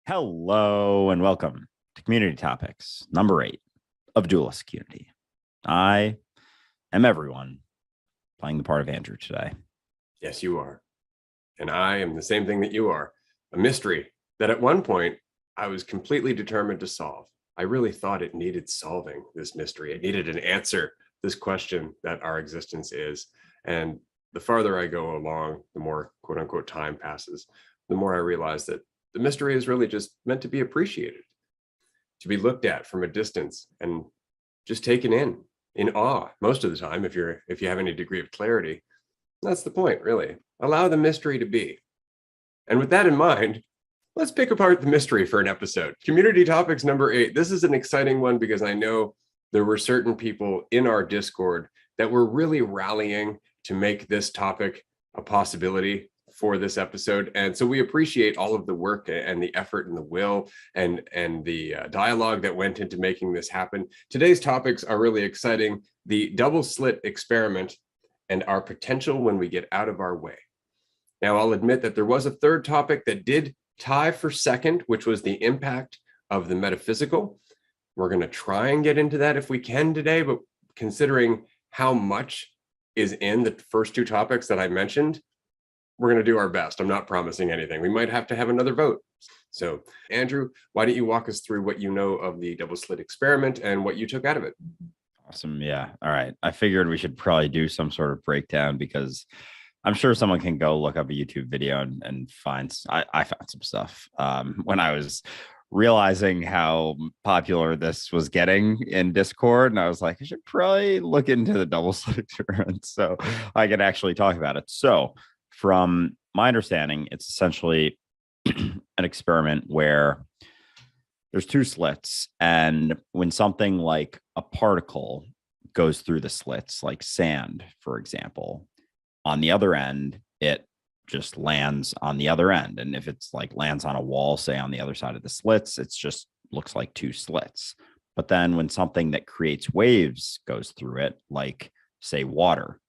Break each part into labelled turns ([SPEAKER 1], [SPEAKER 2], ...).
[SPEAKER 1] Hello and welcome to Community Topics, number 8 of Duelist Community. I am everyone playing the part of Andrew today.
[SPEAKER 2] Yes, you are. And I am the same thing that you are, a mystery that at one point I was completely determined to solve. I really thought it needed solving, this mystery. It needed an answer, this question that our existence is. And the farther I go along, the more quote unquote time passes, the more I realize that the mystery is really just meant to be appreciated, to be looked at from a distance and just taken in awe most of the time, if you have any degree of clarity. That's the point, really. Allow the mystery to be. And with that in mind, let's pick apart the mystery for an episode. Community Topics number 8. This is an exciting one because I know there were certain people in our Discord that were really rallying to make this topic a possibility for this episode. And so we appreciate all of the work and the effort and the will and the dialogue that went into making this happen. Today's topics are really exciting. The double slit experiment and our potential when we get out of our way. Now, I'll admit that there was a third topic that did tie for second, which was the impact of the metaphysical. We're going to try and get into that if we can today, but considering how much is in the first two topics that I mentioned, we're going to do our best. I'm not promising anything. We might have to have another vote. So, Andrew, why don't you walk us through what you know of the double slit experiment and what you took out of it?
[SPEAKER 1] Awesome. Yeah. All right. I figured we should probably do some sort of breakdown because I'm sure someone can go look up a YouTube video and find, I found some stuff when I was realizing how popular this was getting in Discord. And I was like, I should probably look into the double slit experiment so I can actually talk about it. So from my understanding, it's essentially an experiment where there's two slits. And when something like a particle goes through the slits, like sand, for example, on the other end, it just lands on the other end. And if it's like lands on a wall, say on the other side of the slits, it's just looks like two slits. But then when something that creates waves goes through it, like say water,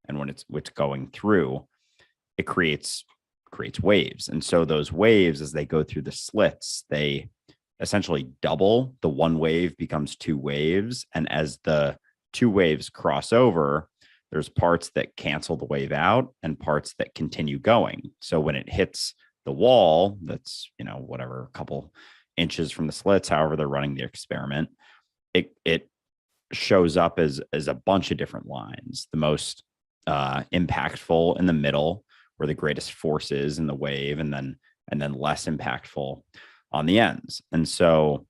[SPEAKER 1] and when it's going through, it creates waves. And so those waves, as they go through the slits, they essentially double. The one wave becomes two waves. And as the two waves cross over, there's parts that cancel the wave out and parts that continue going. So when it hits the wall, that's, whatever, a couple inches from the slits, however they're running the experiment, it shows up as a bunch of different lines. The most impactful in the middle, where the greatest force is in the wave, and then less impactful on the ends. And so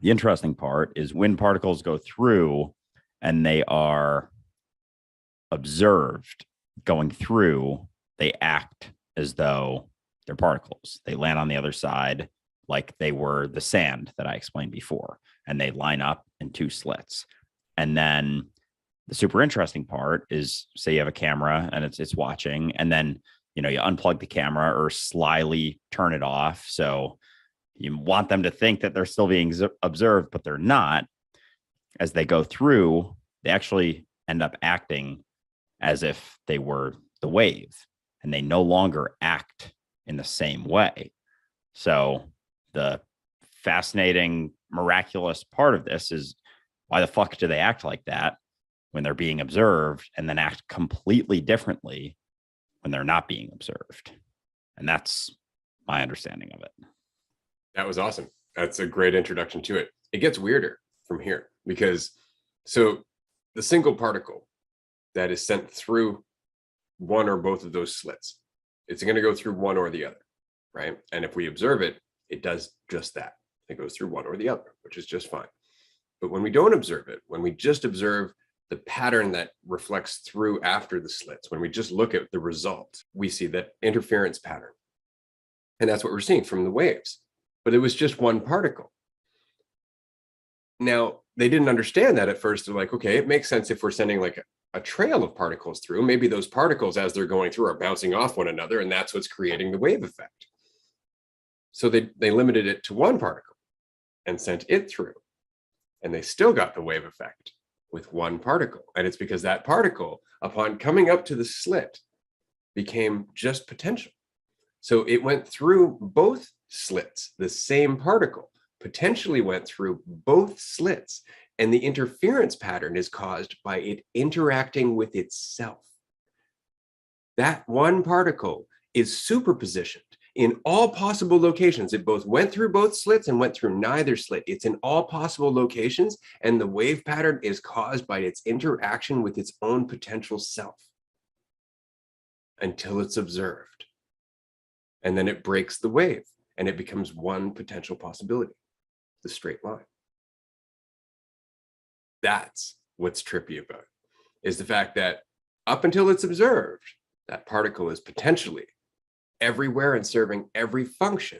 [SPEAKER 1] the interesting part is when particles go through and they are observed going through, they act as though they're particles. They land on the other side like they were the sand that I explained before, and they line up in two slits. And then the super interesting part is, say you have a camera and it's watching, and then you unplug the camera or slyly turn it off. So you want them to think that they're still being observed, but they're not. As they go through, they actually end up acting as if they were the wave, and they no longer act in the same way. So the fascinating, miraculous part of this is, why the fuck do they act like that when they're being observed, and then act completely differently when they're not being observed? And that's my understanding of it.
[SPEAKER 2] That was awesome. That's a great introduction to it. It gets weirder from here because so the single particle that is sent through one or both of those slits, it's going to go through one or the other, right? And if we observe it, it does just that. It goes through one or the other, which is just fine. But when we don't observe it, when we just observe the pattern that reflects through after the slits, when we just look at the result, we see that interference pattern. And that's what we're seeing from the waves. But it was just one particle. Now, they didn't understand that at first. They're like, okay, it makes sense if we're sending like a trail of particles through. Maybe those particles, as they're going through, are bouncing off one another, and that's what's creating the wave effect. So they limited it to one particle and sent it through. And they still got the wave effect with one particle. And it's because that particle, upon coming up to the slit, became just potential. So it went through both slits. The same particle potentially went through both slits, and the interference pattern is caused by it interacting with itself. That one particle is superpositioned in all possible locations. It both went through both slits and went through neither slit. It's in all possible locations, and the wave pattern is caused by its interaction with its own potential self until it's observed. And then it breaks the wave, and it becomes one potential possibility, the straight line. That's what's trippy about it, is the fact that up until it's observed, that particle is potentially everywhere and serving every function.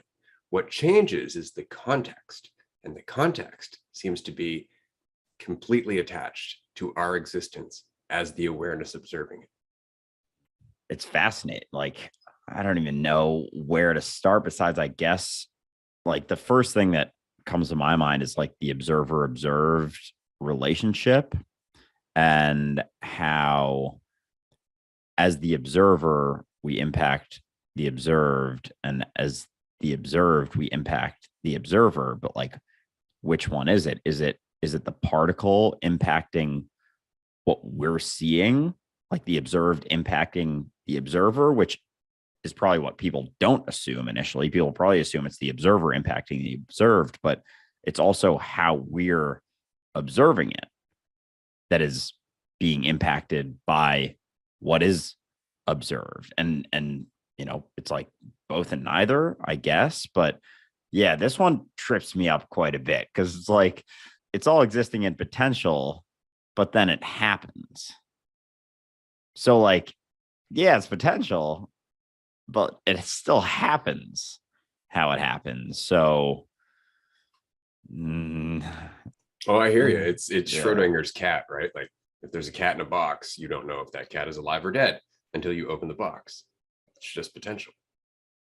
[SPEAKER 2] What changes is the context, and the context seems to be completely attached to our existence as the awareness observing it.
[SPEAKER 1] It's fascinating. Like, I don't even know where to start besides, I guess, like the first thing that comes to my mind is like the observer observed relationship, and how as the observer we impact the observed, and as the observed we impact the observer. But like, which one is it? Is it the particle impacting what we're seeing, like the observed impacting the observer, which is probably what people don't assume initially. People probably assume it's the observer impacting the observed, but it's also how we're observing it that is being impacted by what is observed. And you know, it's like both and neither, I guess. But yeah, this one trips me up quite a bit, because it's like it's all existing in potential, but then it happens. So like, yeah, it's potential, but it still happens how it happens. So
[SPEAKER 2] Oh, I hear you. It's
[SPEAKER 1] yeah.
[SPEAKER 2] Schrodinger's cat, right? Like, if there's a cat in a box, you don't know if that cat is alive or dead until you open the box. It's just potential,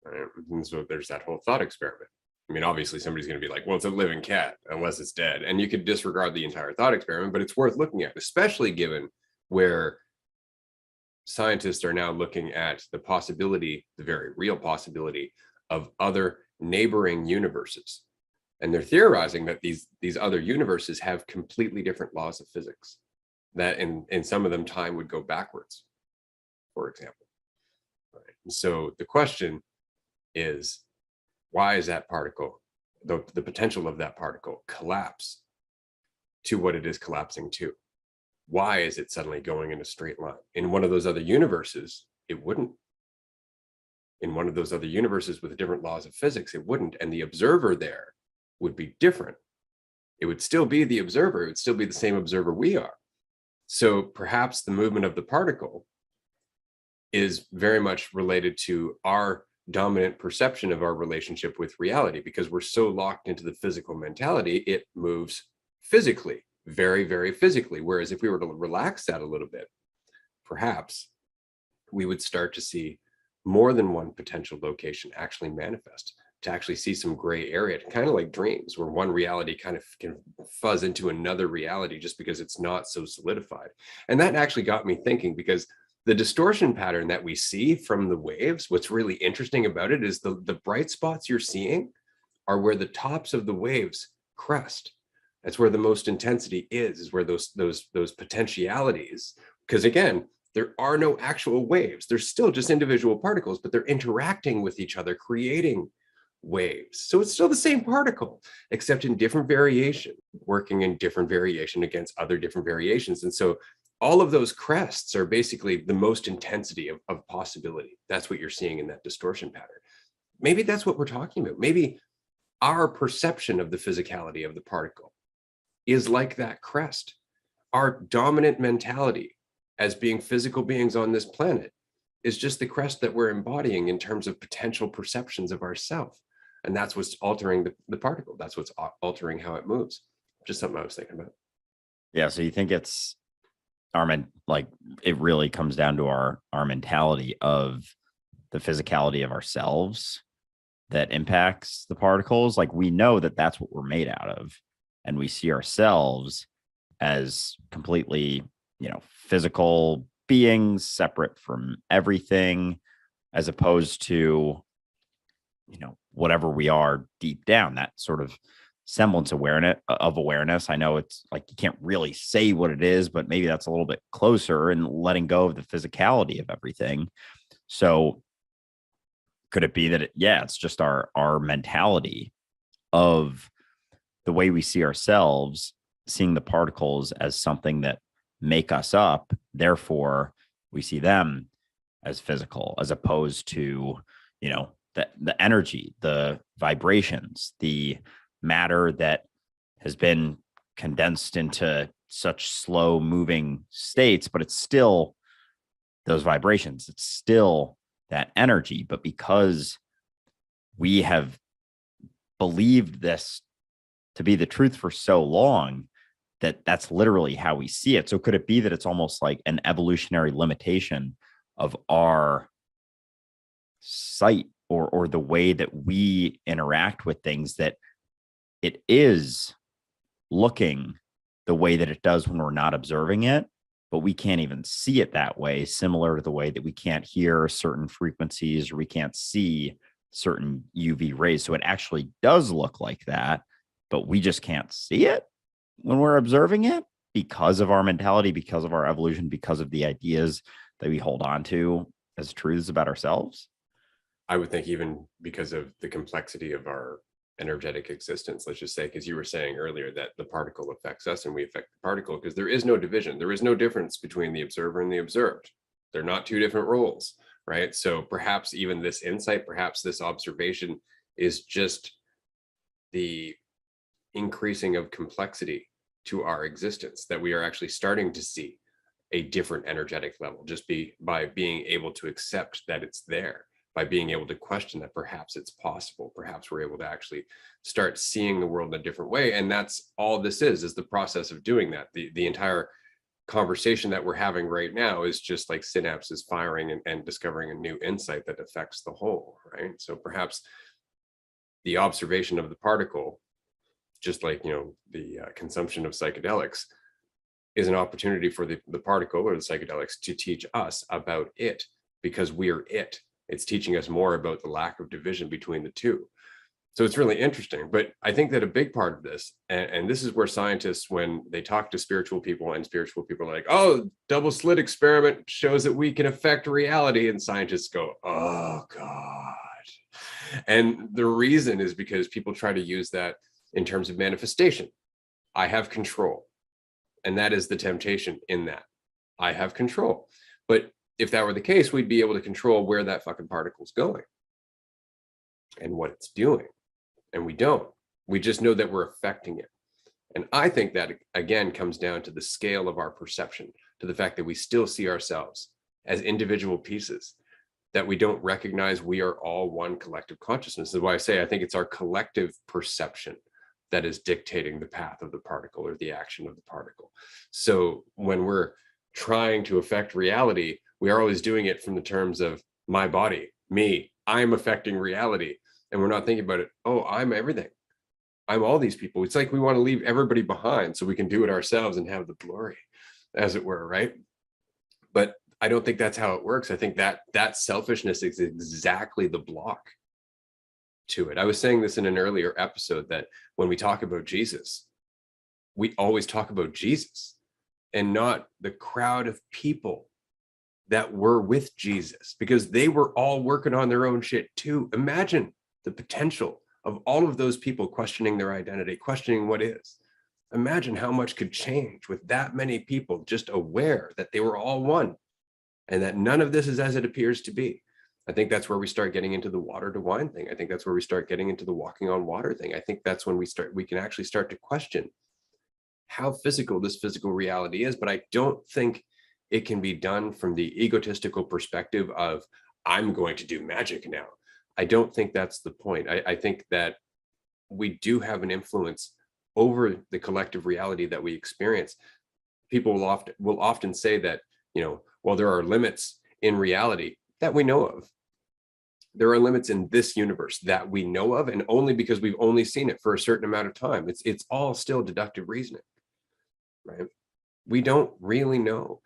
[SPEAKER 2] right? And so there's that whole thought experiment. I mean, obviously somebody's going to be like, well, it's a living cat unless it's dead. And you could disregard the entire thought experiment, but it's worth looking at, especially given where scientists are now looking at the possibility, the very real possibility, of other neighboring universes. And they're theorizing that these other universes have completely different laws of physics, that in some of them time would go backwards, for example. Right. And so the question is, why is that particle, the potential of that particle, collapse to what it is collapsing to? Why is it suddenly going in a straight line? In one of those other universes, it wouldn't. In one of those other universes with different laws of physics, it wouldn't. And the observer there would be different. It would still be the observer. It would still be the same observer we are. So perhaps the movement of the particle is very much related to our dominant perception of our relationship with reality, because we're so locked into the physical mentality, it moves physically, very, very physically. Whereas if we were to relax that a little bit, perhaps we would start to see more than one potential location actually manifest, to actually see some gray area, kind of like dreams, where one reality kind of can fuzz into another reality just because it's not so solidified. And that actually got me thinking, because the distortion pattern that we see from the waves, what's really interesting about it is the bright spots you're seeing are where the tops of the waves crest. That's where the most intensity is where those potentialities, because again, there are no actual waves. They're still just individual particles, but they're interacting with each other, creating waves. So it's still the same particle, except in different variation, working in different variation against other different variations. And so all of those crests are basically the most intensity of possibility. That's what you're seeing in that distortion pattern. Maybe that's what we're talking about. Maybe our perception of the physicality of the particle is like that crest. Our dominant mentality as being physical beings on this planet is just the crest that we're embodying in terms of potential perceptions of ourself. And that's what's altering the particle. That's what's altering how it moves. Just something I was thinking about.
[SPEAKER 1] Yeah. So you think it's like it really comes down to our mentality of the physicality of ourselves that impacts the particles. Like, we know that that's what we're made out of, and we see ourselves as completely, physical beings separate from everything, as opposed to whatever we are deep down, that sort of semblance awareness. I know it's like you can't really say what it is, but maybe that's a little bit closer, and letting go of the physicality of everything. So could it be that it's just our mentality of the way we see ourselves, seeing the particles as something that make us up, therefore we see them as physical, as opposed to the energy, the vibrations, the matter that has been condensed into such slow moving states, but it's still those vibrations, it's still that energy. But because we have believed this to be the truth for so long, that's literally how we see it. So could it be that it's almost like an evolutionary limitation of our sight, or the way that we interact with things, that it is looking the way that it does when we're not observing it, but we can't even see it that way, similar to the way that we can't hear certain frequencies or we can't see certain UV rays. So it actually does look like that, but we just can't see it when we're observing it because of our mentality, because of our evolution, because of the ideas that we hold on to as truths about ourselves.
[SPEAKER 2] I would think even because of the complexity of our energetic existence, let's just say, because you were saying earlier that the particle affects us and we affect the particle, because there is no division. There is no difference between the observer and the observed. They're not two different roles, right? So perhaps even this insight, perhaps this observation is just the increasing of complexity to our existence, that we are actually starting to see a different energetic level just by being able to accept that it's there, by being able to question that perhaps it's possible, perhaps we're able to actually start seeing the world in a different way. And that's all this is the process of doing that. The entire conversation that we're having right now is just like synapses firing and discovering a new insight that affects the whole, right? So perhaps the observation of the particle, just like, the consumption of psychedelics, is an opportunity for the particle or the psychedelics to teach us about it, because we're it. It's teaching us more about the lack of division between the two. So it's really interesting. But I think that a big part of this, and this is where scientists, when they talk to spiritual people, and spiritual people are like, oh, double slit experiment shows that we can affect reality. And scientists go, oh, God. And the reason is because people try to use that in terms of manifestation. I have control. And that is the temptation in that. I have control. But if that were the case, we'd be able to control where that fucking particle's going and what it's doing. And we don't. We just know that we're affecting it. And I think that, again, comes down to the scale of our perception, to the fact that we still see ourselves as individual pieces, that we don't recognize we are all one collective consciousness. That's why I say I think it's our collective perception that is dictating the path of the particle or the action of the particle. So when we're trying to affect reality, we are always doing it from the terms of my body, me, I'm affecting reality. And we're not thinking about it, oh, I'm everything. I'm all these people. It's like we want to leave everybody behind so we can do it ourselves and have the glory, as it were, right? But I don't think that's how it works. I think that selfishness is exactly the block to it. I was saying this in an earlier episode, that when we talk about Jesus, we always talk about Jesus and not the crowd of people that were with Jesus, because they were all working on their own shit too. Imagine the potential of all of those people questioning their identity, questioning what is. Imagine how much could change with that many people just aware that they were all one and that none of this is as it appears to be. I think that's where we start getting into the water to wine thing. I think that's where we start getting into the walking on water thing. I think that's when we can actually start to question how physical this physical reality is. But I don't think it can be done from the egotistical perspective of, I'm going to do magic now. I don't think that's the point. I think that we do have an influence over the collective reality that we experience. People will often say that, well, there are limits in reality that we know of. There are limits in this universe that we know of, and only because we've only seen it for a certain amount of time. It's all still deductive reasoning, right? We don't really know.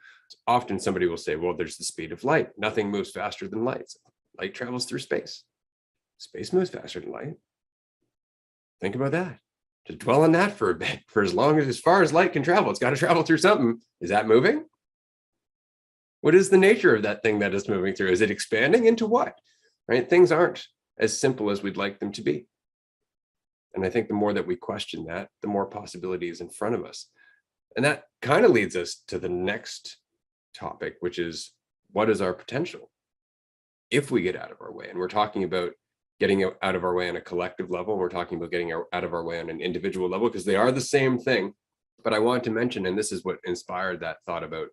[SPEAKER 2] Often somebody will say, well, there's the speed of light. Nothing moves faster than light. Light travels through space. Space moves faster than light. Think about that. To dwell on that for a bit, for as far as light can travel, it's got to travel through something. Is that moving? What is the nature of that thing that it's moving through? Is it expanding into what? Right? Things aren't as simple as we'd like them to be. And I think the more that we question that, the more possibilities in front of us. And that kind of leads us to the next topic, which is, what is our potential if we get out of our way? And we're talking about getting out of our way on a collective level. We're talking about getting out of our way on an individual level, because they are the same thing. But I want to mention, and this is what inspired that thought, about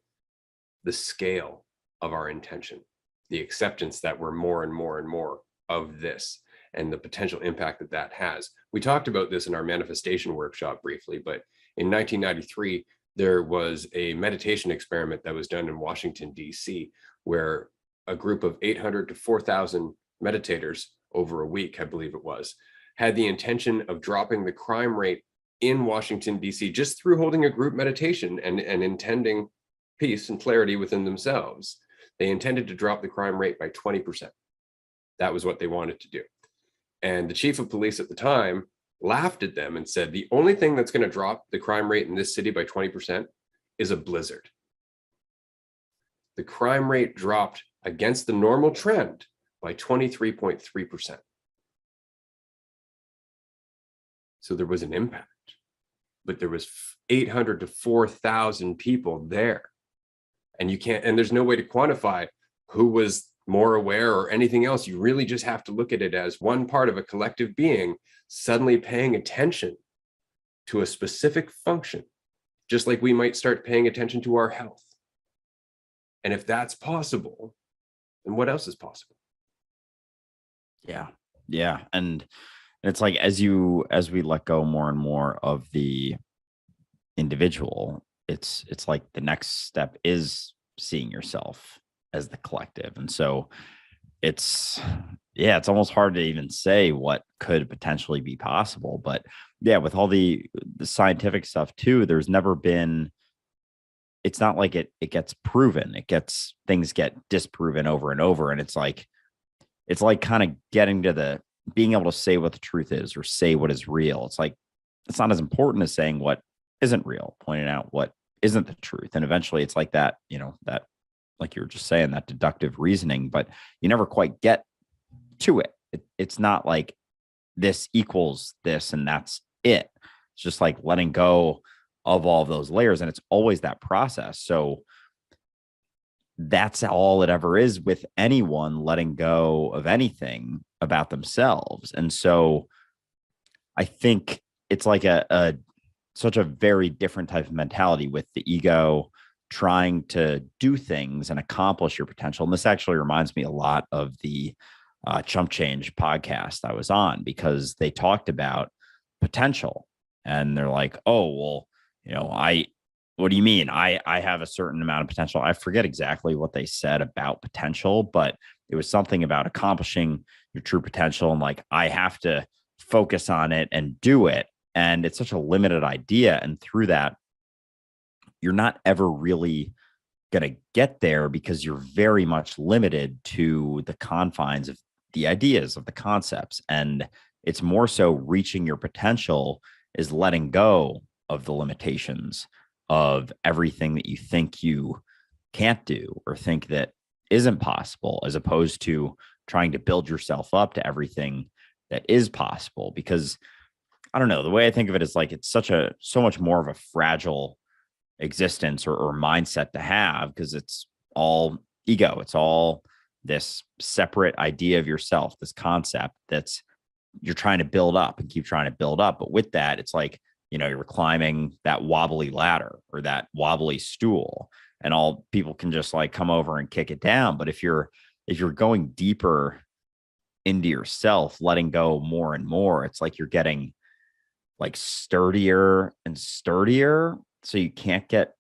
[SPEAKER 2] the scale of our intention, the acceptance that we're more and more and more of this, and the potential impact that that has. We talked about this in our manifestation workshop briefly, but in 1993, there was a meditation experiment that was done in Washington, D.C., where a group of 800 to 4,000 meditators over a week, I believe it was, had the intention of dropping the crime rate in Washington, D.C., just through holding a group meditation and intending peace and clarity within themselves. They intended to drop the crime rate by 20%. That was what they wanted to do. And the chief of police at the time laughed at them and said, the only thing that's going to drop the crime rate in this city by 20% is a blizzard. The crime rate dropped against the normal trend by 23.3%. So there was an impact, but there was 800 to 4,000 people there. And there's no way to quantify who was more aware or anything else. You really just have to look at it as one part of a collective being suddenly paying attention to a specific function, just like we might start paying attention to our health. And if that's possible, then what else is possible?
[SPEAKER 1] Yeah. Yeah. And it's like, as we let go more and more of the individual, it's like the next step is seeing yourself as the collective. And so it's almost hard to even say what could potentially be possible. But yeah, with all the scientific stuff too, there's never been, it's not like it gets proven. Things get disproven over and over. And it's like kind of getting to being able to say what the truth is, or say what is real. It's like, it's not as important as saying what isn't real, pointing out what isn't the truth. And eventually it's like that, that, like you were just saying, that deductive reasoning, but you never quite get to it. It's not like this equals this and that's it. It's just like letting go of all of those layers. And it's always that process. So that's all it ever is with anyone letting go of anything about themselves. And so I think it's like such a very different type of mentality with the ego trying to do things and accomplish your potential. And this actually reminds me a lot of the Chump Change podcast I was on, because they talked about potential, and they're like, oh, well, what do you mean? I have a certain amount of potential. I forget exactly what they said about potential, but it was something about accomplishing your true potential. And like, I have to focus on it and do it. And it's such a limited idea. And through that, you're not ever really going to get there, because you're very much limited to the confines of the ideas, of the concepts. And it's more so reaching your potential is letting go of the limitations of everything that you think you can't do or think that isn't possible, as opposed to trying to build yourself up to everything that is possible. Because I don't know, the way I think of it is like, it's so much more of a fragile existence or mindset to have, because it's all ego. It's all this separate idea of yourself, this concept that's you're trying to build up and keep trying to build up. But with that, it's like, you're climbing that wobbly ladder or that wobbly stool, and all people can just like come over and kick it down. But if you're going deeper into yourself, letting go more and more, it's like you're getting like sturdier and sturdier, so you can't get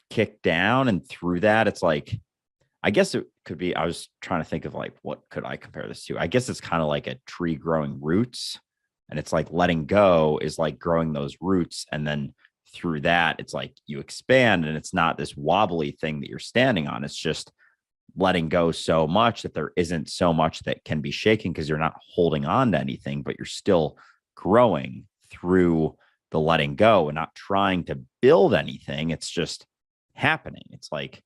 [SPEAKER 1] kicked down. And through that, it's like, I guess it could be, I was trying to think of like, what could I compare this to? I guess it's kind of like a tree growing roots, and it's like letting go is like growing those roots. And then through that, it's like you expand, and it's not this wobbly thing that you're standing on. It's just letting go so much that there isn't so much that can be shaken because you're not holding on to anything, but you're still growing through the letting go and not trying to build anything. It's just happening. It's like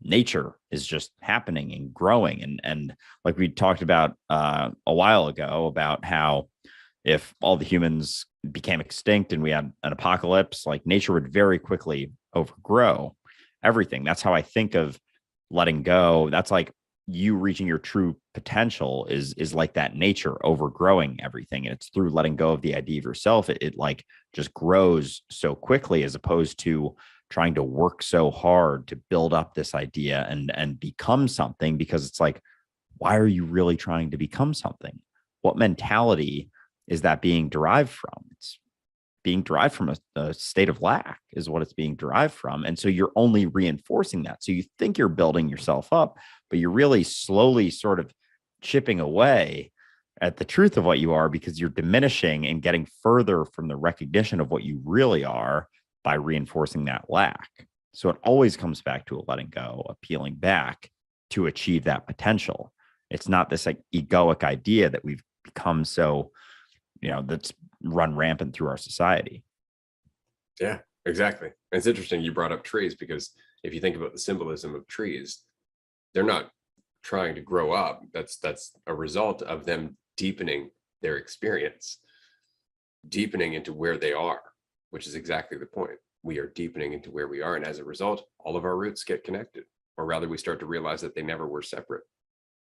[SPEAKER 1] nature is just happening and growing. And like we talked about a while ago about how if all the humans became extinct and we had an apocalypse, like nature would very quickly overgrow everything. That's how I think of letting go. That's like you reaching your true potential is like that nature overgrowing everything. And it's through letting go of the idea of yourself. It like just grows so quickly, as opposed to trying to work so hard to build up this idea and become something. Because it's like, why are you really trying to become something? What mentality is that being derived from? It's being derived from a state of lack is what it's being derived from. And so you're only reinforcing that. So you think you're building yourself up, but you're really slowly sort of chipping away at the truth of what you are, because you're diminishing and getting further from the recognition of what you really are by reinforcing that lack. So it always comes back to a letting go, a peeling back to achieve that potential. It's not this like egoic idea that we've become so, that's run rampant through our society.
[SPEAKER 2] Yeah, exactly. And it's interesting you brought up trees, because if you think about the symbolism of trees, they're not trying to grow up. That's a result of them deepening their experience, deepening into where they are, which is exactly the point. We are deepening into where we are. And as a result, all of our roots get connected, or rather we start to realize that they never were separate.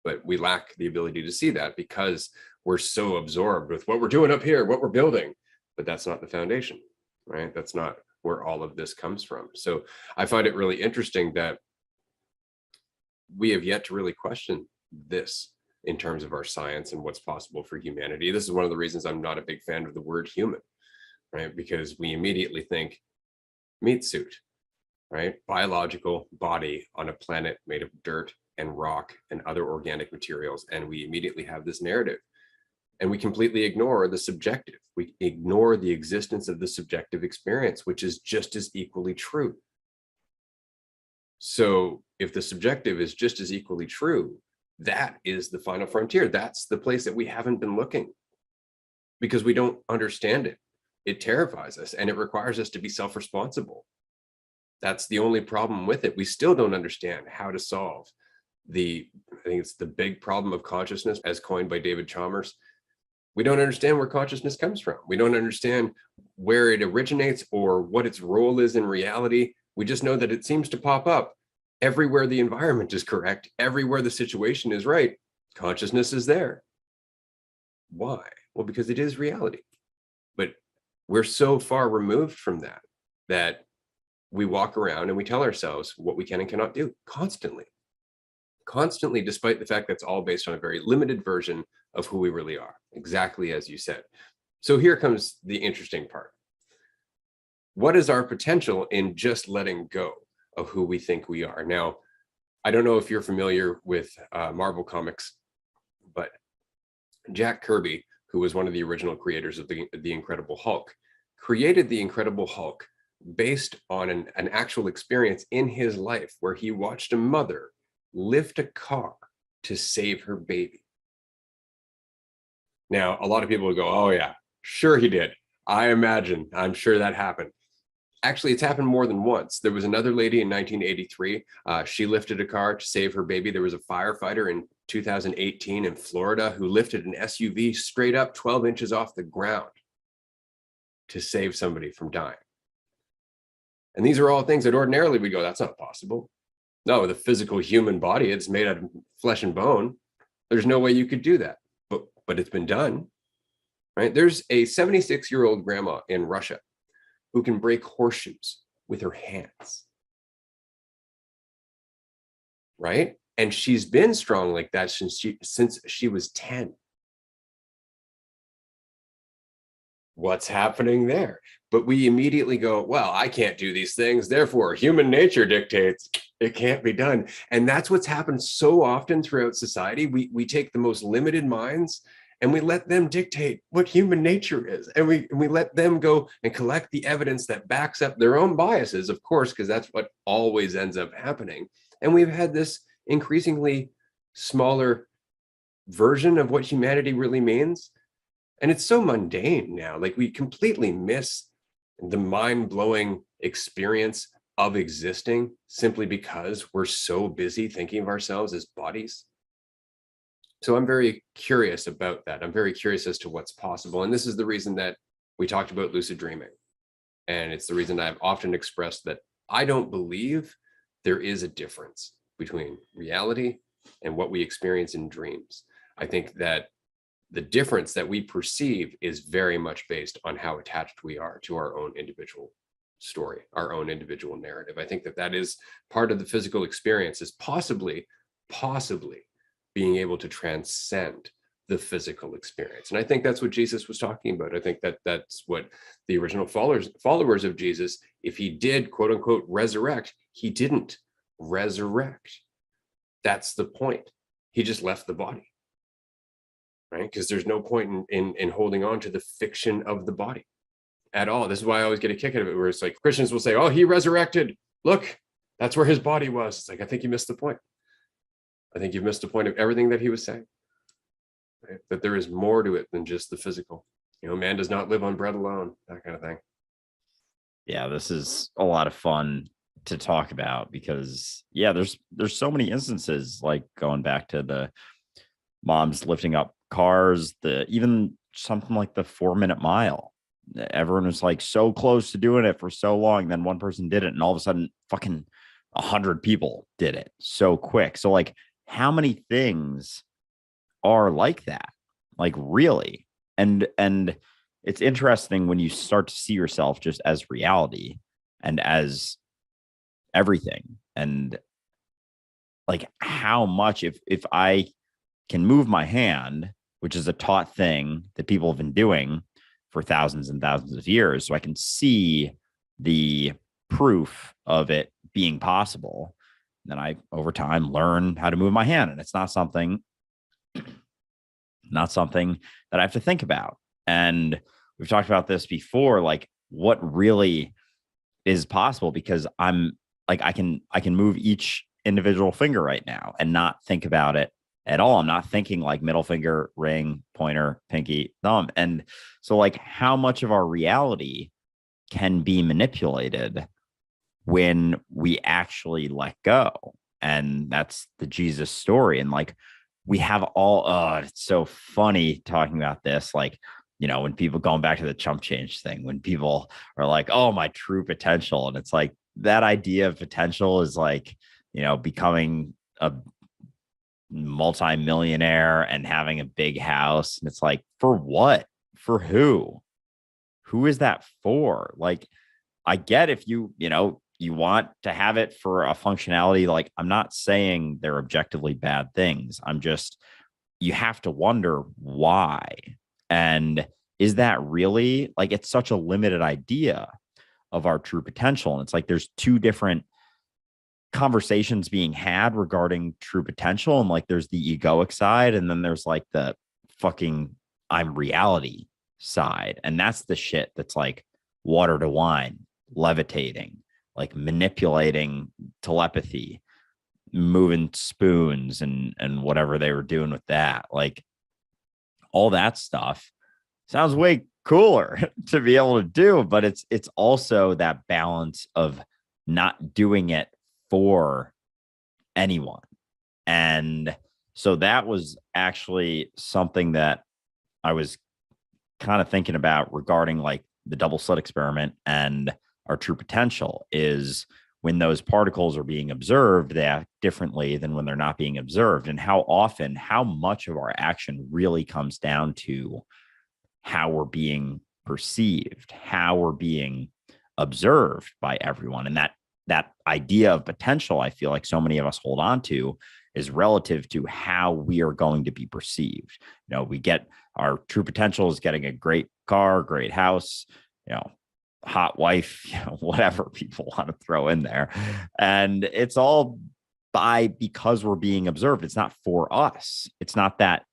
[SPEAKER 2] But we lack the ability to see that because we're so absorbed with what we're doing up here, what we're building. But that's not the foundation, right? That's not where all of this comes from. So I find it really interesting that we have yet to really question this in terms of our science and what's possible for humanity. This is one of the reasons I'm not a big fan of the word human, right? Because we immediately think meat suit, right? Biological body on a planet made of dirt and rock and other organic materials. And we immediately have this narrative, and we completely ignore the subjective. We ignore the existence of the subjective experience, which is just as equally true. So if the subjective is just as equally true, that is the final frontier. That's the place that we haven't been looking, because we don't understand it. It terrifies us, and it requires us to be self-responsible. That's the only problem with it. We still don't understand how to solve I think it's the big problem of consciousness, as coined by David Chalmers. We don't understand where consciousness comes from. We don't understand where it originates or what its role is in reality. We just know that it seems to pop up everywhere the environment is correct, everywhere the situation is right. Consciousness is there. Why? Well, because it is reality. But we're so far removed from that we walk around and we tell ourselves what we can and cannot do constantly, despite the fact that's all based on a very limited version of who we really are, exactly as you said. So here comes the interesting part. What is our potential in just letting go of who we think we are? Now, I don't know if you're familiar with Marvel Comics, but Jack Kirby, who was one of the original creators of the Incredible Hulk, created the Incredible Hulk based on an actual experience in his life where he watched a mother lift a car to save her baby. Now, a lot of people would go, oh yeah, sure he did. I'm sure that happened. Actually, it's happened more than once. There was another lady in 1983. She lifted a car to save her baby. There was a firefighter in 2018 in Florida who lifted an SUV straight up 12 inches off the ground to save somebody from dying. And these are all things that ordinarily we go, that's not possible. No, the physical human body, it's made out of flesh and bone. There's no way you could do that, but it's been done, right? There's a 76-year-old grandma in Russia who can break horseshoes with her hands, right? And she's been strong like that since she was 10. What's happening there? But we immediately go, well, I can't do these things, therefore human nature dictates it can't be done. And that's what's happened so often throughout society. We take the most limited minds and we let them dictate what human nature is. And we let them go and collect the evidence that backs up their own biases, of course, because that's what always ends up happening. And we've had this increasingly smaller version of what humanity really means. And it's so mundane now. Like, we completely miss the mind-blowing experience of existing simply because we're so busy thinking of ourselves as bodies. So I'm very curious about that. I'm very curious as to what's possible. And this is the reason that we talked about lucid dreaming. And it's the reason I've often expressed that I don't believe there is a difference between reality and what we experience in dreams. I think that the difference that we perceive is very much based on how attached we are to our own individual story, our own individual narrative. I think that that is part of the physical experience, is possibly being able to transcend the physical experience. And I think that's what Jesus was talking about. I think that that's what the original followers of Jesus, if he did, quote unquote, resurrect, he didn't resurrect. That's the point. He just left the body, right? Because there's no point in holding on to the fiction of the body at all. This is why I always get a kick out of it, where it's like Christians will say, oh, he resurrected. Look, that's where his body was. It's like, I think you missed the point. I think you've missed the point of everything that he was saying. Right? That there is more to it than just the physical. You know, man does not live on bread alone, that kind of thing.
[SPEAKER 1] Yeah, this is a lot of fun to talk about because, yeah, there's so many instances, like going back to the moms lifting up cars, even something like the 4-minute mile. Everyone was like so close to doing it for so long. Then one person did it, and all of a sudden, fucking 100 people did it so quick. So, like, how many things are like that? Like, really? And it's interesting when you start to see yourself just as reality and as everything, and like how much, if I can move my hand, which is a taught thing that people have been doing for thousands and thousands of years, so I can see the proof of it being possible, then I over time learn how to move my hand. And it's not something that I have to think about. And we've talked about this before, like what really is possible, because I'm like, I can move each individual finger right now and not think about it at all. I'm not thinking like middle finger, ring, pointer, pinky, thumb. And so, like, how much of our reality can be manipulated when we actually let go? And that's the Jesus story. And like, we have all, it's so funny talking about this. Like, you know, when people, going back to the chump change thing, when people are like, oh, my true potential. And it's like, that idea of potential is like, you know, becoming a multi-millionaire and having a big house. And it's like, for what? For who? Who is that for? Like, I get if you want to have it for a functionality. Like, I'm not saying they're objectively bad things. I'm just, you have to wonder why. And is that really, like, it's such a limited idea of our true potential. And it's like, there's two different conversations being had regarding true potential. And like, there's the egoic side, and then there's like the fucking I'm reality side. And that's the shit that's like water to wine, levitating, like manipulating telepathy, moving spoons and whatever they were doing with that. Like, all that stuff sounds way cooler to be able to do, but it's also that balance of not doing it for anyone. And so that was actually something that I was kind of thinking about regarding like the double slit experiment and our true potential, is when those particles are being observed, they act differently than when they're not being observed. And how much of our action really comes down to how we're being perceived, how we're being observed by everyone. And that idea of potential, I feel like so many of us hold on to, is relative to how we are going to be perceived. You know, we get our true potential is getting a great car, great house, you know, hot wife, you know, whatever people want to throw in there. And it's all because we're being observed. It's not for us. It's not that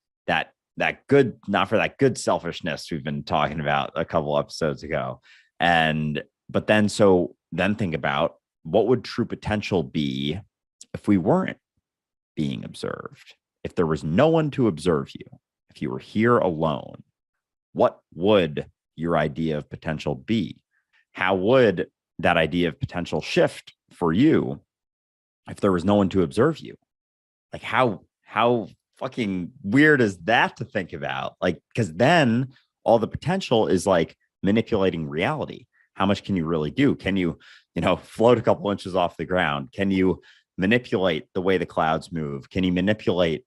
[SPEAKER 1] good, not for that good selfishness we've been talking about a couple episodes ago. But then think about, what would true potential be if we weren't being observed? If there was no one to observe you, if you were here alone, what would your idea of potential be? How would that idea of potential shift for you if there was no one to observe you? Like how fucking weird is that to think about? Like, because then all the potential is like manipulating reality. How much can you really do? Can you, float a couple inches off the ground? Can you manipulate the way the clouds move? Can you manipulate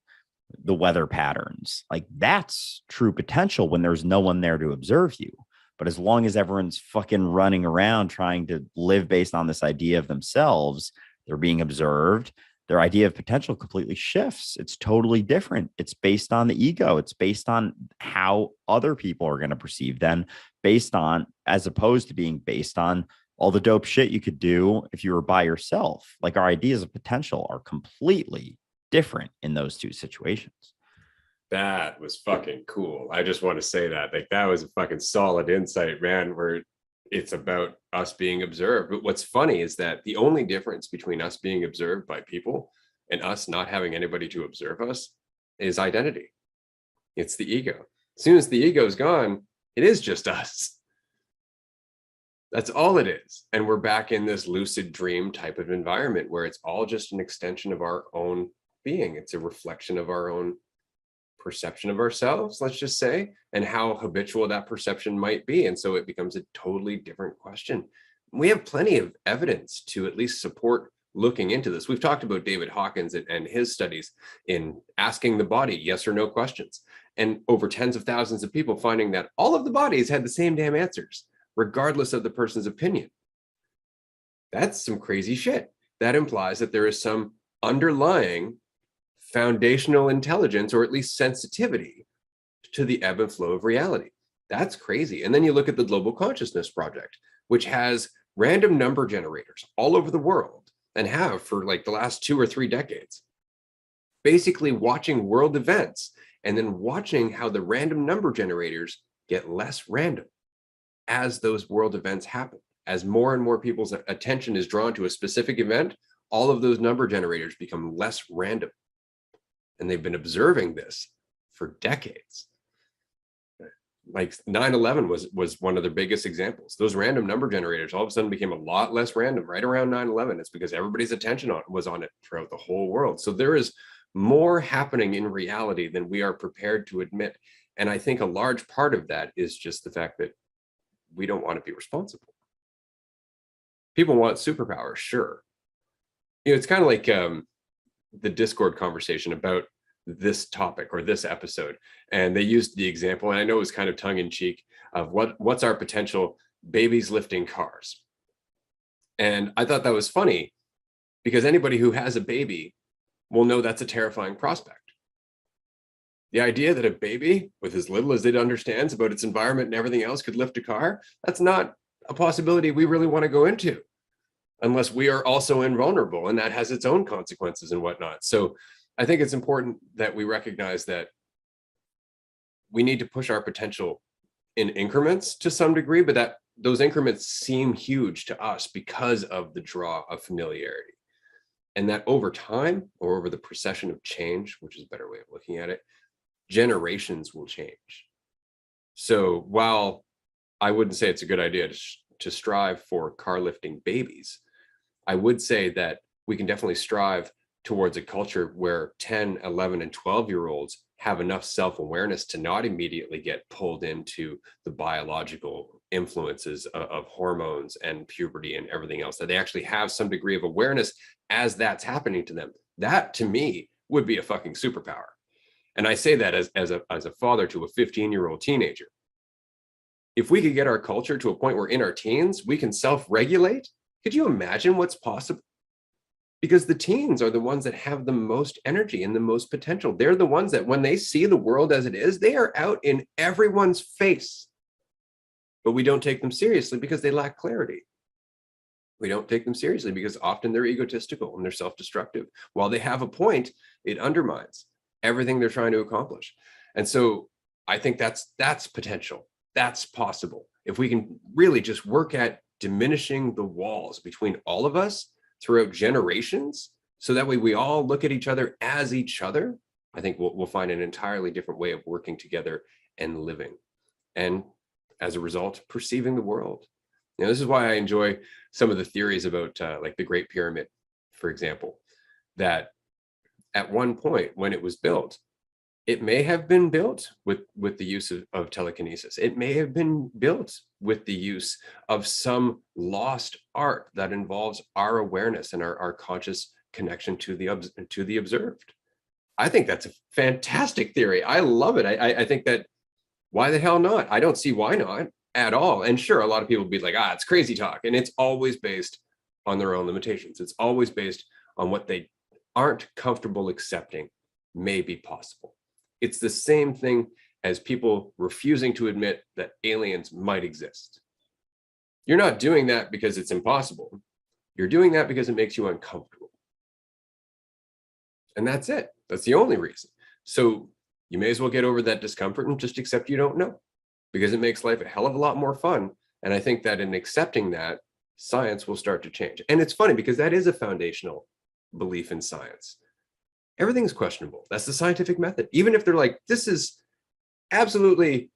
[SPEAKER 1] the weather patterns? Like, that's true potential when there's no one there to observe you. But as long as everyone's fucking running around trying to live based on this idea of themselves, they're being observed. Their idea of potential completely shifts. It's totally different. It's based on the ego. It's based on how other people are going to perceive them, based on, as opposed to being based on all the dope shit you could do if you were by yourself. Like, our ideas of potential are completely different in those two situations.
[SPEAKER 2] That was fucking cool. I just want to say that. Like, that was a fucking solid insight, man, where it's about us being observed. But what's funny is that the only difference between us being observed by people and us not having anybody to observe us is identity. It's the ego. As soon as the ego is gone, it is just us. That's all it is. And we're back in this lucid dream type of environment where it's all just an extension of our own being. It's a reflection of our own perception of ourselves, let's just say, and how habitual that perception might be. And so it becomes a totally different question. We have plenty of evidence to at least support looking into this. We've talked about David Hawkins and his studies in asking the body yes or no questions, and over tens of thousands of people finding that all of the bodies had the same damn answers, regardless of the person's opinion. That's some crazy shit. That implies that there is some underlying foundational intelligence, or at least sensitivity, to the ebb and flow of reality. That's crazy. And then you look at the Global Consciousness Project, which has random number generators all over the world, and have for like the last 2 or 3 decades, basically watching world events and then watching how the random number generators get less random as those world events happen. As more and more people's attention is drawn to a specific event, all of those number generators become less random. And they've been observing this for decades. Like 9/11 was one of their biggest examples. Those random number generators all of a sudden became a lot less random right around 9/11. It's because everybody's attention was on it throughout the whole world. So there is more happening in reality than we are prepared to admit. And I think a large part of that is just the fact that we don't want to be responsible. People want superpowers, sure. It's kind of like the Discord conversation about this topic or this episode, and they used the example, and I know it was kind of tongue-in-cheek, of what's our potential: babies lifting cars. And I thought that was funny because anybody who has a baby will know that's a terrifying prospect. The idea that a baby with as little as it understands about its environment and everything else could lift a car, that's not a possibility we really want to go into, unless we are also invulnerable, and that has its own consequences and whatnot. So I think it's important that we recognize that we need to push our potential in increments to some degree, but that those increments seem huge to us because of the draw of familiarity. And that over time, or over the procession of change, which is a better way of looking at it, generations will change. So while I wouldn't say it's a good idea to strive for car lifting babies, I would say that we can definitely strive towards a culture where 10, 11, and 12-year-olds have enough self-awareness to not immediately get pulled into the biological influences of hormones and puberty and everything else, that they actually have some degree of awareness as that's happening to them. That, to me, would be a fucking superpower. And I say that as a father to a 15-year-old teenager. If we could get our culture to a point where in our teens, we can self-regulate, could you imagine what's possible? Because the teens are the ones that have the most energy and the most potential. They're the ones that when they see the world as it is, they are out in everyone's face. But we don't take them seriously because they lack clarity. We don't take them seriously because often they're egotistical and they're self-destructive. While they have a point, it undermines everything they're trying to accomplish. And so I think that's potential. That's possible. If we can really just work at diminishing the walls between all of us throughout generations, So that way we all look at each other as each other. I think we'll find an entirely different way of working together and living. And as a result, perceiving the world. This is why I enjoy some of the theories about like the Great Pyramid, for example, that at one point when it was built, it may have been built with the use of telekinesis. It may have been built with the use of some lost art that involves our awareness and our conscious connection to the observed. I think that's a fantastic theory. I love it. I think that, why the hell not? I don't see why not at all. And sure, a lot of people would be like, it's crazy talk. And it's always based on their own limitations. It's always based on what they aren't comfortable accepting may be possible. It's the same thing as people refusing to admit that aliens might exist. You're not doing that because it's impossible. You're doing that because it makes you uncomfortable. And that's it. That's the only reason. So you may as well get over that discomfort and just accept you don't know, because it makes life a hell of a lot more fun. And I think that in accepting that, science will start to change. And it's funny because that is a foundational belief in science. Everything's questionable. That's the scientific method. Even if they're like, this is absolutely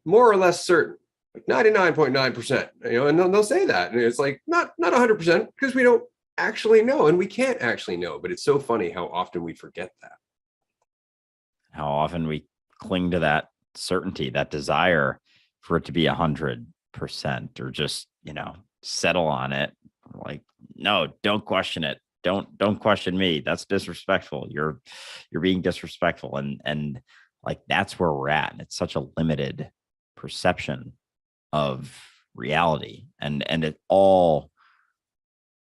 [SPEAKER 2] more or less certain, like 99.9%, and they'll say that. And it's like, not 100%, because we don't actually know, and we can't actually know. But it's so funny how often we forget that.
[SPEAKER 1] How often we cling to that certainty, that desire for it to be 100%, or just, settle on it. Like, no, don't question it. Don't question me. That's disrespectful. You're being disrespectful. And like, that's where we're at. And it's such a limited perception of reality. And it all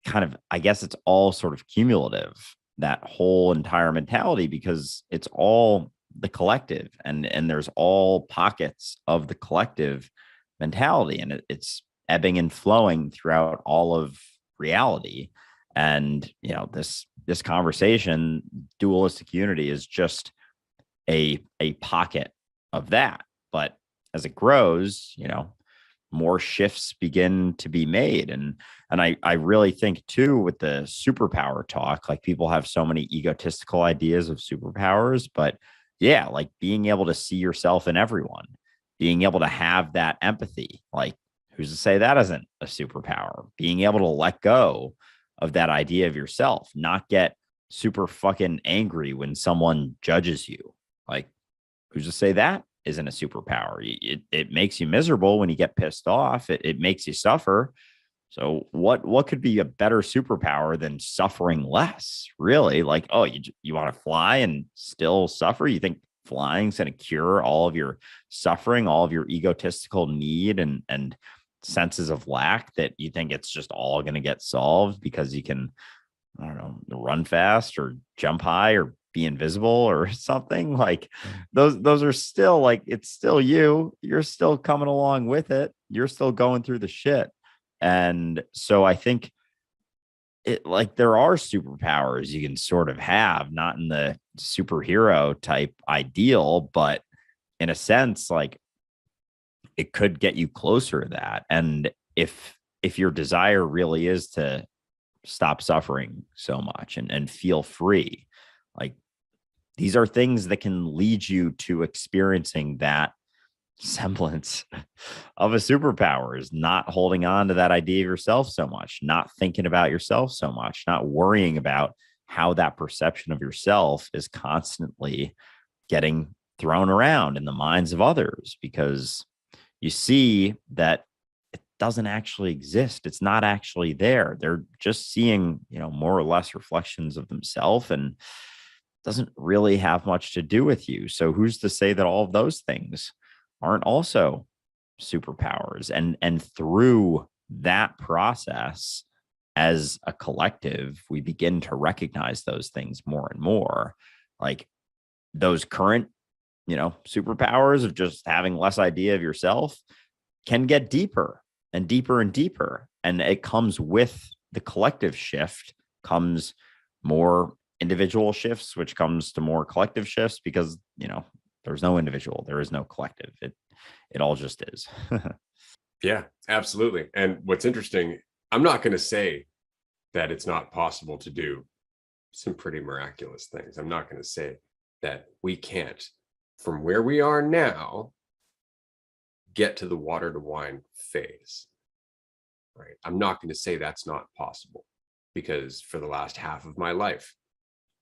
[SPEAKER 1] kind of, I guess it's all sort of cumulative, that whole entire mentality, because it's all the collective, and there's all pockets of the collective mentality, and it's ebbing and flowing throughout all of reality. And this conversation, dualistic unity, is just a pocket of that. But as it grows, more shifts begin to be made. And I really think too, with the superpower talk, like, people have so many egotistical ideas of superpowers, but yeah, like being able to see yourself in everyone, being able to have that empathy, like, who's to say that isn't a superpower? Being able to let go of that idea of yourself, not get super fucking angry when someone judges you. Like, who's to say that isn't a superpower? It makes you miserable when you get pissed off. It makes you suffer. So what could be a better superpower than suffering less? Really? Like, oh, you want to fly and still suffer? You think flying's going to cure all of your suffering, all of your egotistical need and senses of lack, that you think it's just all going to get solved because you can, I don't know, run fast or jump high or be invisible or something? Like, those are still, like, it's still you're still coming along with it. You're still going through the shit. And so I think there are superpowers you can sort of have, not in the superhero type ideal, but in a sense, like, it could get you closer to that. And if your desire really is to stop suffering so much and feel free, like, these are things that can lead you to experiencing that semblance of a superpower, is not holding on to that idea of yourself so much, not thinking about yourself so much, not worrying about how that perception of yourself is constantly getting thrown around in the minds of others, because you see that it doesn't actually exist. It's not actually there. They're just seeing, more or less reflections of themselves, and doesn't really have much to do with you. So who's to say that all of those things aren't also superpowers? And through that process, as a collective, we begin to recognize those things more and more. Like, those current, superpowers of just having less idea of yourself can get deeper and deeper and deeper. And it comes with the collective shift, comes more individual shifts, which comes to more collective shifts, because, there's no individual, there is no collective. It all just is.
[SPEAKER 2] Yeah, absolutely. And what's interesting, I'm not going to say that it's not possible to do some pretty miraculous things. I'm not going to say that we can't, from where we are now, get to the water to wine phase, right? I'm not going to say that's not possible, because for the last half of my life,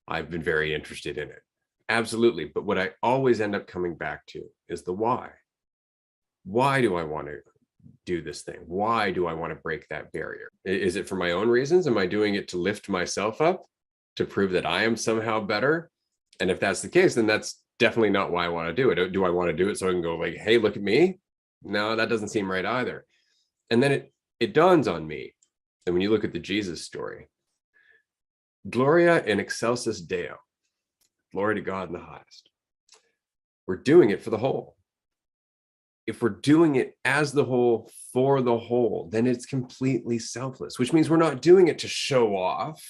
[SPEAKER 2] I've been very interested in it. Absolutely. But what I always end up coming back to is the why. Why do I want to do this thing? Why do I want to break that barrier? Is it for my own reasons? Am I doing it to lift myself up, to prove that I am somehow better? And if that's the case, then that's definitely not why I want to do it. Do I want to do it so I can go like, hey, look at me? No, that doesn't seem right either. And then it dawns on me that when you look at the Jesus story, Gloria in excelsis Deo, glory to God in the highest. We're doing it for the whole. If we're doing it as the whole for the whole, then it's completely selfless, which means we're not doing it to show off.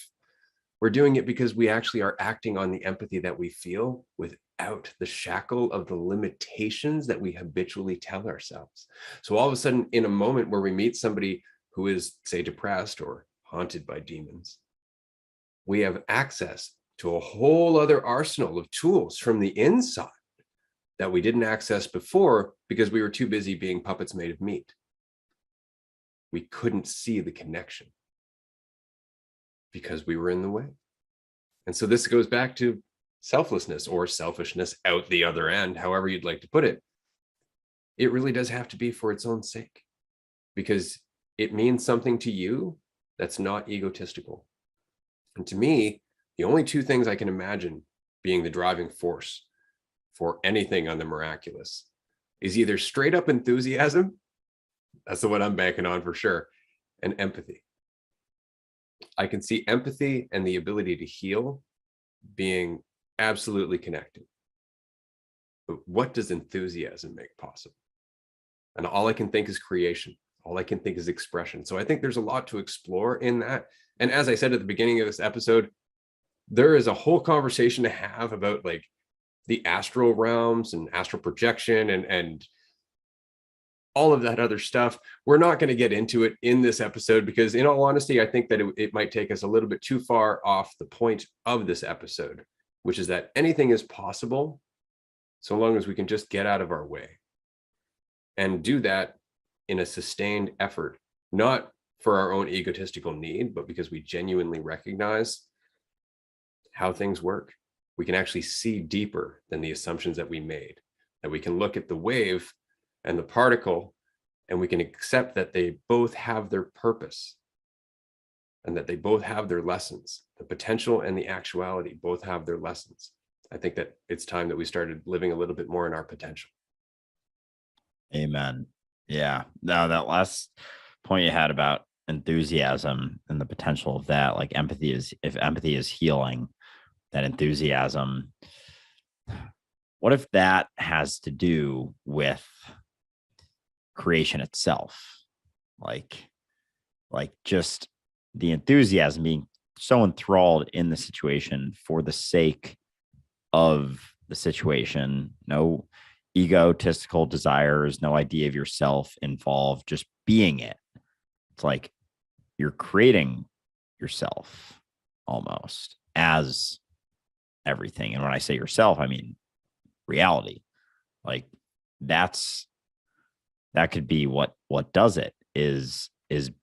[SPEAKER 2] We're doing it because we actually are acting on the empathy that we feel without the shackle of the limitations that we habitually tell ourselves. So all of a sudden, in a moment where we meet somebody who is, say, depressed or haunted by demons, we have access to a whole other arsenal of tools from the inside that we didn't access before because we were too busy being puppets made of meat. We couldn't see the connection because we were in the way. And so this goes back to selflessness or selfishness out the other end, however you'd like to put it. It really does have to be for its own sake, because it means something to you that's not egotistical. And to me, the only two things I can imagine being the driving force for anything on the miraculous is either straight up enthusiasm, that's the one I'm banking on for sure, and empathy. I can see empathy and the ability to heal being absolutely connected. But what does enthusiasm make possible? And all I can think is creation. All I can think is expression. So I think there's a lot to explore in that. And as I said at the beginning of this episode, there is a whole conversation to have about like the astral realms and astral projection and all of that other stuff. We're not going to get into it in this episode because, in all honesty, I think that it might take us a little bit too far off the point of this episode, which is that anything is possible so long as we can just get out of our way and do that in a sustained effort, not for our own egotistical need, but because we genuinely recognize how things work. We can actually see deeper than the assumptions that we made, that we can look at the wave and the particle, and we can accept that they both have their purpose and that they both have their lessons. The potential and the actuality both have their lessons. I think that it's time that we started living a little bit more in our potential.
[SPEAKER 1] Amen. Yeah. No, that last point you had about enthusiasm and the potential of that, like empathy is, if empathy is healing, that enthusiasm, what if that has to do with creation itself? Like just the enthusiasm, being so enthralled in the situation for the sake of the situation, no egotistical desires, no idea of yourself involved, just being it. It's like you're creating yourself almost as everything. And when I say yourself, I mean reality. Like that could be what does it, is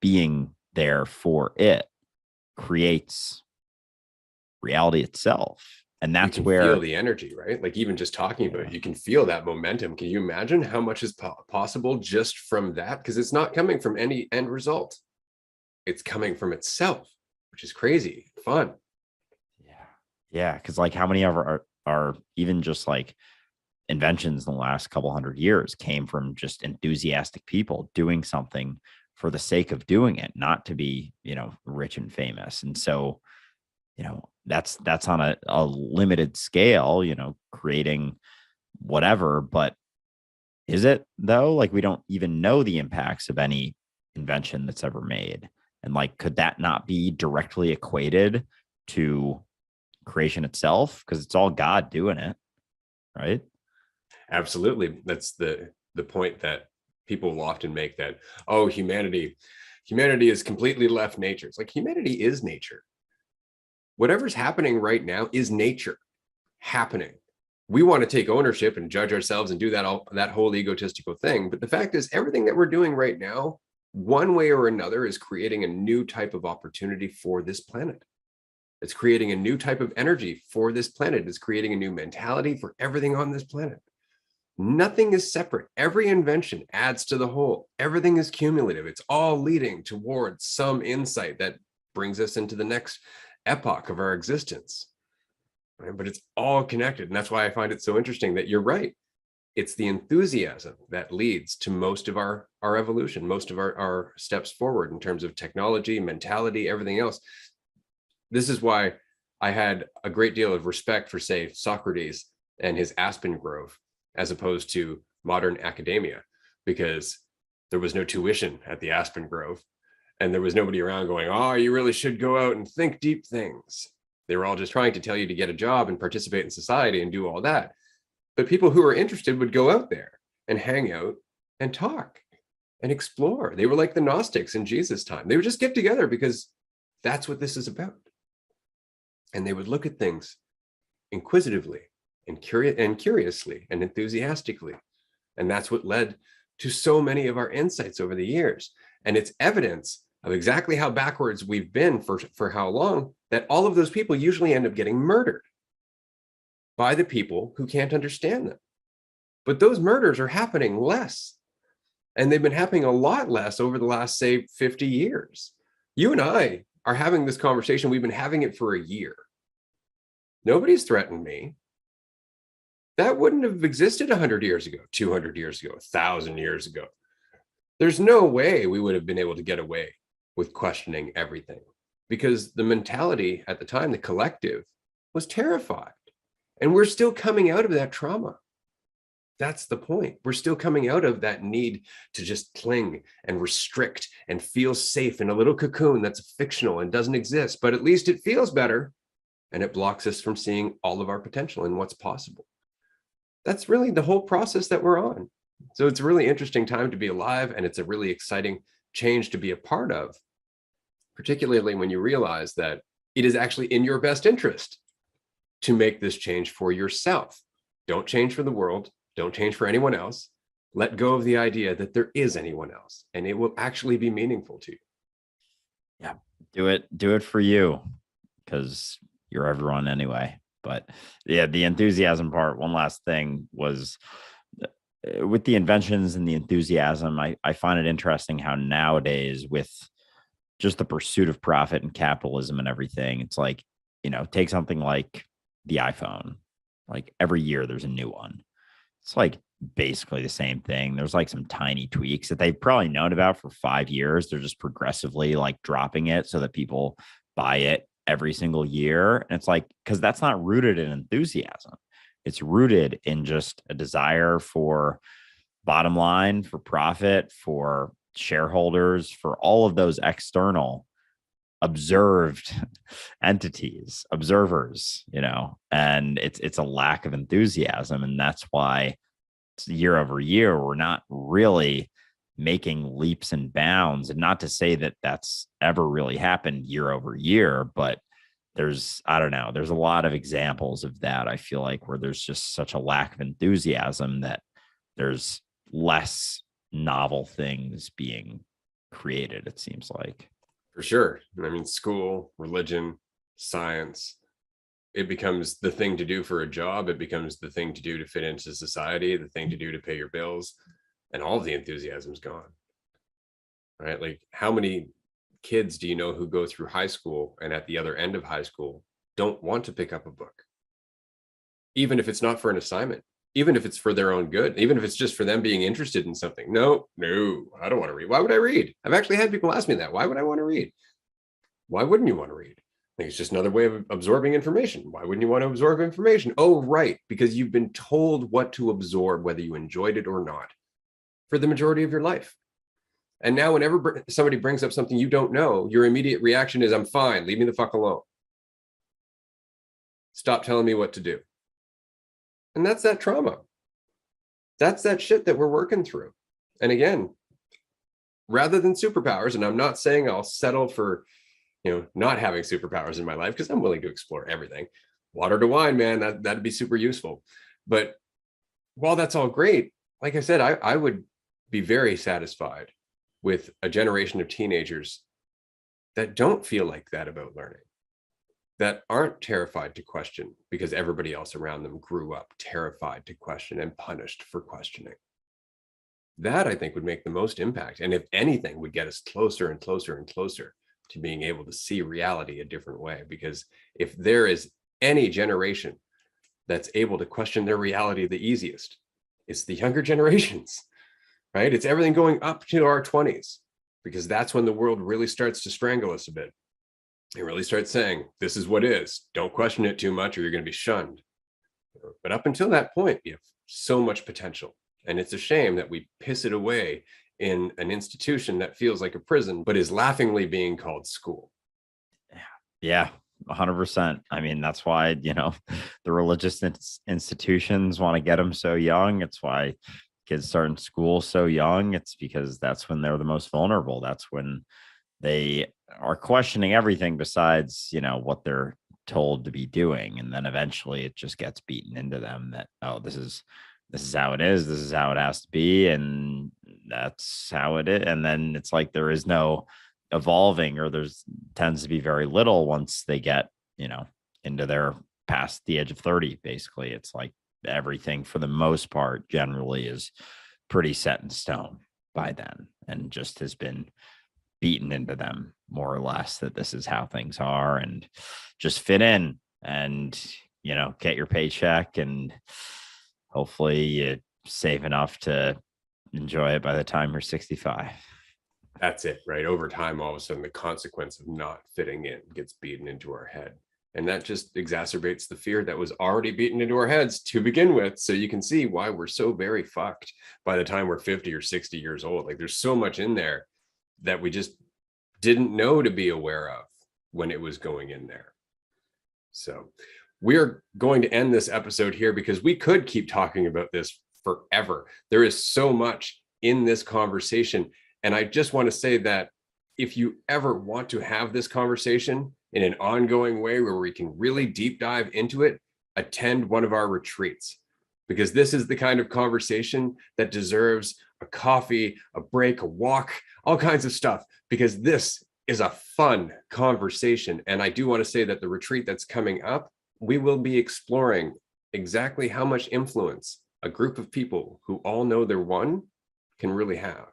[SPEAKER 1] being there for it creates reality itself. And that's where
[SPEAKER 2] feel the energy, right? Like even just talking about it, you can feel that momentum. Can you imagine how much is possible just from that? Because it's not coming from any end result. It's coming from itself, which is crazy fun.
[SPEAKER 1] Yeah. Because like how many of our even just like inventions in the last couple hundred years came from just enthusiastic people doing something for the sake of doing it, not to be, rich and famous. And so, that's on a limited scale, creating whatever. But is it though? Like we don't even know the impacts of any invention that's ever made. And like, could that not be directly equated to creation itself? Because it's all God doing it, right?
[SPEAKER 2] Absolutely. That's the point that people will often make, that, oh, humanity is completely left nature. It's like humanity is nature. whatever's happening right now is nature happening. We want to take ownership and judge ourselves and do that whole egotistical thing. But the fact is, everything that we're doing right now, one way or another, is creating a new type of opportunity for this planet. It's creating a new type of energy for this planet. It's creating a new mentality for everything on this planet. Nothing is separate. Every invention adds to the whole. Everything is cumulative. It's all leading towards some insight that brings us into the next epoch of our existence. Right? But it's all connected. And that's why I find it so interesting that you're right. It's the enthusiasm that leads to most of our evolution, most of our steps forward in terms of technology, mentality, everything else. This is why I had a great deal of respect for, say, Socrates and his Aspen Grove, as opposed to modern academia, because there was no tuition at the Aspen Grove, and there was nobody around going, oh, you really should go out and think deep things. They were all just trying to tell you to get a job and participate in society and do all that. But people who were interested would go out there and hang out and talk and explore. They were like the Gnostics in Jesus' time. They would just get together because that's what this is about. And they would look at things inquisitively and curiously and enthusiastically. And that's what led to so many of our insights over the years. And it's evidence of exactly how backwards we've been for how long, that all of those people usually end up getting murdered by the people who can't understand them. But those murders are happening less. And they've been happening a lot less over the last, say, 50 years. You and I are having this conversation. We've been having it for a year. Nobody's threatened me. That wouldn't have existed 100 years ago, 200 years ago, 1,000 years ago. There's no way we would have been able to get away with questioning everything, because the mentality at the time, the collective, was terrified. And we're still coming out of that trauma. That's the point. We're still coming out of that need to just cling and restrict and feel safe in a little cocoon that's fictional and doesn't exist, but at least it feels better, and it blocks us from seeing all of our potential and what's possible. That's really the whole process that we're on. So it's a really interesting time to be alive, and it's a really exciting change to be a part of, particularly when you realize that it is actually in your best interest to make this change for yourself. Don't change for the world. Don't change for anyone else. Let go of the idea that there is anyone else, and it will actually be meaningful to you.
[SPEAKER 1] Yeah, do it for you, because you're everyone anyway. But yeah, the enthusiasm part, one last thing, was with the inventions and the enthusiasm. I find it interesting how nowadays, with just the pursuit of profit and capitalism and everything, it's like, take something like the iPhone. Like every year there's a new one. It's like basically the same thing. There's like some tiny tweaks that they've probably known about for 5 years. They're just progressively like dropping it so that people buy it every single year. And it's like, because that's not rooted in enthusiasm. It's rooted in just a desire for bottom line, for profit, for shareholders, for all of those external observed entities, observers, and it's a lack of enthusiasm. And that's why year over year, we're not really making leaps and bounds. And not to say that that's ever really happened year over year, but there's a lot of examples of that. I feel like where there's just such a lack of enthusiasm that there's less novel things being created, it seems like.
[SPEAKER 2] For sure. I mean, school, religion, science, it becomes the thing to do for a job. It becomes the thing to do to fit into society, the thing to do to pay your bills, and all of the enthusiasm's gone. Right? Like, how many kids do you know who go through high school and at the other end of high school don't want to pick up a book? Even if it's not for an assignment, even if it's for their own good, even if it's just for them being interested in something. No, I don't want to read. Why would I read? I've actually had people ask me that. Why would I want to read? Why wouldn't you want to read? I think it's just another way of absorbing information. Why wouldn't you want to absorb information? Oh, right. Because you've been told what to absorb, whether you enjoyed it or not, for the majority of your life. And now whenever somebody brings up something you don't know, your immediate reaction is, I'm fine. Leave me the fuck alone. Stop telling me what to do. And that's that trauma. That's that shit that we're working through. And again, rather than superpowers, and I'm not saying I'll settle for not having superpowers in my life, because I'm willing to explore everything. Water to wine, man, that'd be super useful. But while that's all great, like I said, I would be very satisfied with a generation of teenagers that don't feel like that about learning, that aren't terrified to question because everybody else around them grew up terrified to question and punished for questioning. That, I think, would make the most impact. And if anything, would get us closer and closer and closer to being able to see reality a different way. Because if there is any generation that's able to question their reality the easiest, it's the younger generations, right? It's everything going up to our 20s, because that's when the world really starts to strangle us a bit. It really starts saying, this is what is. Don't question it too much or you're going to be shunned. But up until that point, you have so much potential. And it's a shame that we piss it away in an institution that feels like a prison, but is laughingly being called school.
[SPEAKER 1] Yeah, 100%. I mean, that's why, the religious institutions want to get them so young. It's why kids start in school so young. It's because that's when they're the most vulnerable. That's when they are questioning everything besides, what they're told to be doing. And then eventually it just gets beaten into them that, oh, this is how it is. This is how it has to be. And that's how it is. And then it's like there is no evolving, or there's tends to be very little once they get, into their past the age of 30. Basically, it's like everything for the most part generally is pretty set in stone by then, and just has been beaten into them more or less that this is how things are, and just fit in and, get your paycheck, and hopefully you save enough to enjoy it by the time you're 65.
[SPEAKER 2] That's it, right? Over time, all of a sudden, the consequence of not fitting in gets beaten into our head. And that just exacerbates the fear that was already beaten into our heads to begin with. So you can see why we're so very fucked by the time we're 50 or 60 years old. Like, there's so much in there that we just didn't know to be aware of when it was going in there. So we're going to end this episode here, because we could keep talking about this forever. There is so much in this conversation. And I just want to say that if you ever want to have this conversation in an ongoing way where we can really deep dive into it, attend one of our retreats, because this is the kind of conversation that deserves a coffee, a break, a walk, all kinds of stuff, because this is a fun conversation. And I do want to say that the retreat that's coming up, we will be exploring exactly how much influence a group of people who all know they're one can really have,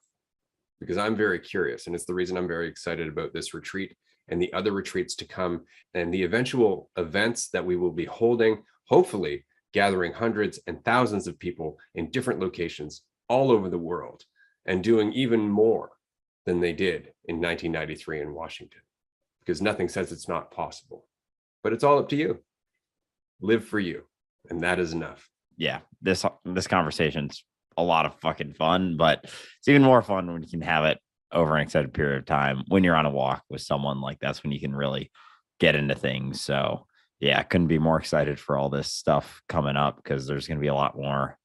[SPEAKER 2] because I'm very curious. And it's the reason I'm very excited about this retreat and the other retreats to come, and the eventual events that we will be holding, hopefully gathering hundreds and thousands of people in different locations all over the world, and doing even more than they did in 1993 in Washington, because nothing says it's not possible. But it's all up to you. Live for you, and that is enough.
[SPEAKER 1] Yeah, this conversation's a lot of fucking fun, but it's even more fun when you can have it over an extended period of time. When you're on a walk with someone, like, that's when you can really get into things. So yeah, I couldn't be more excited for all this stuff coming up, because there's going to be a lot more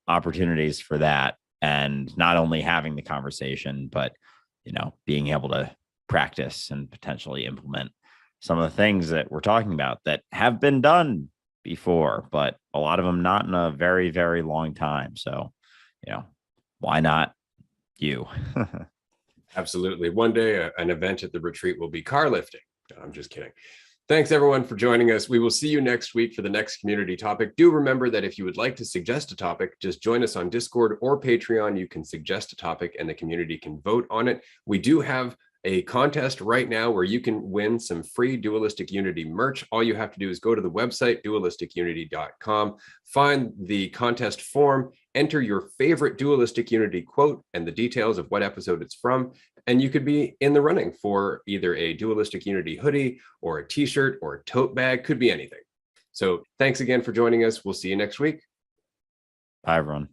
[SPEAKER 1] opportunities for that. And not only having the conversation, but, being able to practice and potentially implement some of the things that we're talking about that have been done before, but a lot of them not in a very, very long time. So, why not you?
[SPEAKER 2] Absolutely. One day, an event at the retreat will be car lifting. I'm just kidding. Thanks, everyone, for joining us. We will see you next week for the next community topic. Do remember that if you would like to suggest a topic, just join us on Discord or Patreon. You can suggest a topic and the community can vote on it. We do have a contest right now where you can win some free Dualistic Unity merch. All you have to do is go to the website, dualisticunity.com, find the contest form, enter your favorite Dualistic Unity quote and the details of what episode it's from, and you could be in the running for either a Dualistic Unity hoodie or a t-shirt or a tote bag, could be anything. So thanks again for joining us. We'll see you next week.
[SPEAKER 1] Bye, everyone.